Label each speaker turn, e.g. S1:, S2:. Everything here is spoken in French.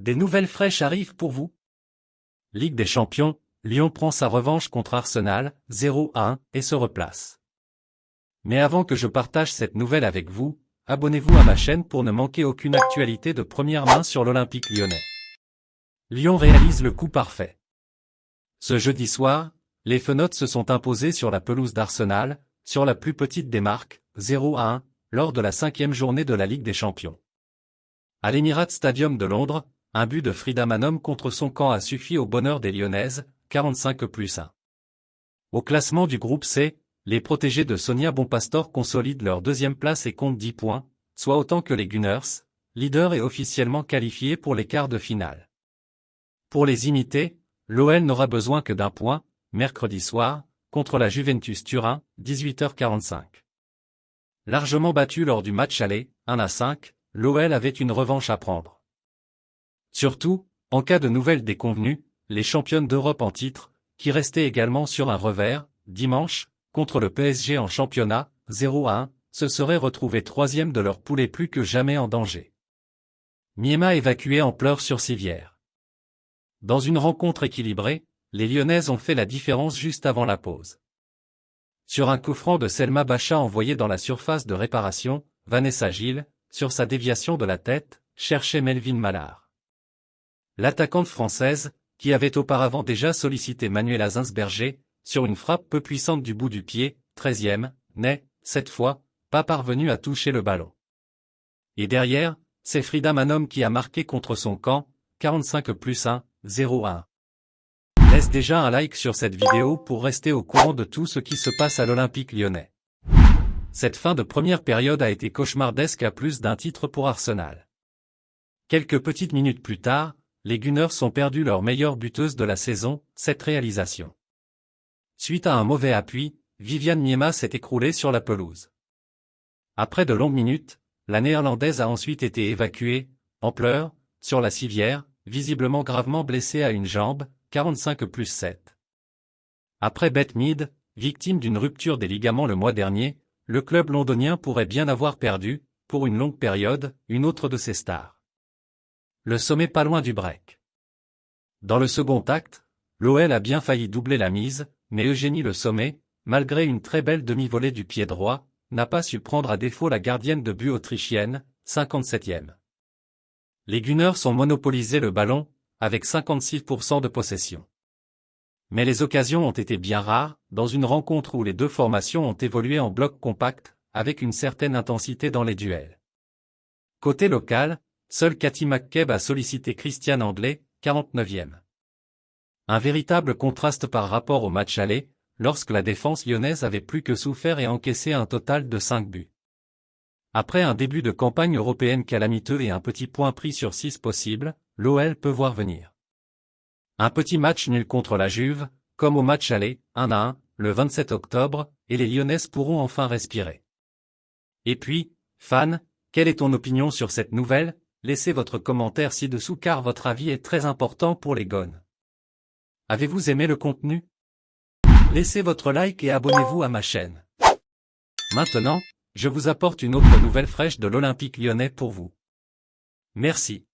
S1: Des nouvelles fraîches arrivent pour vous. Ligue des Champions, Lyon prend sa revanche contre Arsenal, 0-1, et se replace. Mais avant que je partage cette nouvelle avec vous, abonnez-vous à ma chaîne pour ne manquer aucune actualité de première main sur l'Olympique lyonnais. Lyon réalise le coup parfait. Ce jeudi soir, les Fenotes se sont imposés sur la pelouse d'Arsenal, sur la plus petite des marques, 0-1, lors de la 5e journée de la Ligue des Champions. À l'Emirates Stadium de Londres, un but de Frida Manom contre son camp a suffi au bonheur des Lyonnaises, 45+1. Au classement du groupe C, les protégés de Sonia Bonpastor consolident leur deuxième place et comptent 10 points, soit autant que les Gunners, leader et officiellement qualifiés pour les quarts de finale. Pour les imiter, l'OL n'aura besoin que d'un point, mercredi soir, contre la Juventus Turin, 18h45. Largement battu lors du match aller, 1-5, l'OL avait une revanche à prendre. Surtout, en cas de nouvelles déconvenues, les championnes d'Europe en titre, qui restaient également sur un revers, dimanche, contre le PSG en championnat, 0-1, se seraient retrouvées troisième de leur poule et plus que jamais en danger. Miema évacué en pleurs sur civière. Dans une rencontre équilibrée, les Lyonnaises ont fait la différence juste avant la pause. Sur un coup franc de Selma Bacha envoyé dans la surface de réparation, Vanessa Gilles, sur sa déviation de la tête, cherchait Melvin Mallard. L'attaquante française, qui avait auparavant déjà sollicité Manuela Zinsberger, sur une frappe peu puissante du bout du pied, 13e, n'est, cette fois, pas parvenue à toucher le ballon. Et derrière, c'est Frida Manom qui a marqué contre son camp, 45+1, 0-1. Laisse déjà un like sur cette vidéo pour rester au courant de tout ce qui se passe à l'Olympique lyonnais. Cette fin de première période a été cauchemardesque à plus d'un titre pour Arsenal. Quelques petites minutes plus tard, les Gunners ont perdu leur meilleure buteuse de la saison, cette réalisation. Suite à un mauvais appui, Viviane Miema s'est écroulée sur la pelouse. Après de longues minutes, la Néerlandaise a ensuite été évacuée, en pleurs, sur la civière, visiblement gravement blessée à une jambe, 45+7. Après Beth Mead, victime d'une rupture des ligaments le mois dernier, le club londonien pourrait bien avoir perdu, pour une longue période, une autre de ses stars. Le sommet pas loin du break. Dans le second acte, l'OL a bien failli doubler la mise, mais Eugénie Le Sommet, malgré une très belle demi-volée du pied droit, n'a pas su prendre à défaut la gardienne de but autrichienne, 57e. Les Gunners ont monopolisé le ballon, avec 56% de possession. Mais les occasions ont été bien rares, dans une rencontre où les deux formations ont évolué en bloc compact, avec une certaine intensité dans les duels. Côté local, seule Katy McCabe a sollicité Christiane Anglais, 49e. Un véritable contraste par rapport au match aller, lorsque la défense lyonnaise avait plus que souffert et encaissé un total de 5 buts. Après un début de campagne européenne calamiteux et un petit point pris sur 6 possibles, l'OL peut voir venir. Un petit match nul contre la Juve, comme au match aller, 1-1, le 27 octobre, et les Lyonnaises pourront enfin respirer. Et puis, fan, quelle est ton opinion sur cette nouvelle? Laissez votre commentaire ci-dessous car votre avis est très important pour les Gones. Avez-vous aimé le contenu? Laissez votre like et abonnez-vous à ma chaîne. Maintenant, je vous apporte une autre nouvelle fraîche de l'Olympique lyonnais pour vous. Merci.